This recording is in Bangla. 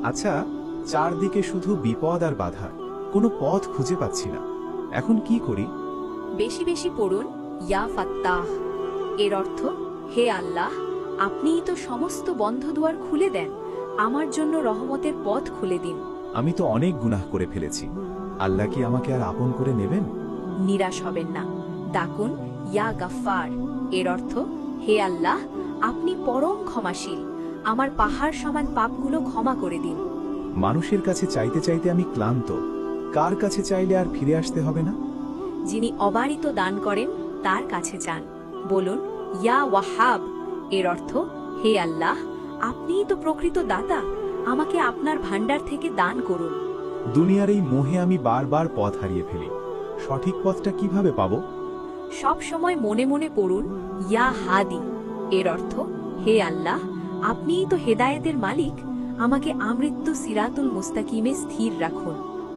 আচ্ছা, চারদিকে শুধু বিপদ আর বাধা, কোনো পথ খুঁজে পাচ্ছি না। এখন কি করি? বেশি বেশি পড়ুন ইয়া ফাত্তাহ। এর অর্থ, হে আল্লাহ, আপনিই তো সমস্ত বন্ধ দুয়ার খুলে দেন, আমার জন্য রহমতের পথ খুলে দিন। আমি তো অনেক গুনাহ করে ফেলেছি। আল্লাহ কি আমাকে আর আপন করে নেবেন? নিরাশ হবেন না, ডাকুন ইয়া গাফফার। এর অর্থ, হে আল্লাহ, আপনি পরম ক্ষমাশীল, আমার পাহাড় সমান পাপগুলো ক্ষমা করে দিন। মানুষের কাছে চাইতে চাইতে আমি ক্লান্ত। কার কাছে চাইলে আর ফিরে আসতে হবে না? যিনি অবারিত দান করেন তার কাছে যান। বলুন ইয়া ওয়াহাব। এর অর্থ, হে আল্লাহ, আপনিই তো প্রকৃত দাতা, আমাকে আপনার ভান্ডার থেকে দান করুন। দুনিয়ার এই মোহে আমি বারবার পথ হারিয়ে ফেলি। সঠিক পথটা কিভাবে পাবো? সব সময় মনে মনে পড়ুন ইয়া হাদি। এর অর্থ, হে আল্লাহ, আপনিই তো হেদায়েতের মালিক, আমাকে আমৃত্যু সিরাতুল মুস্তাকিমে স্থির রাখুন।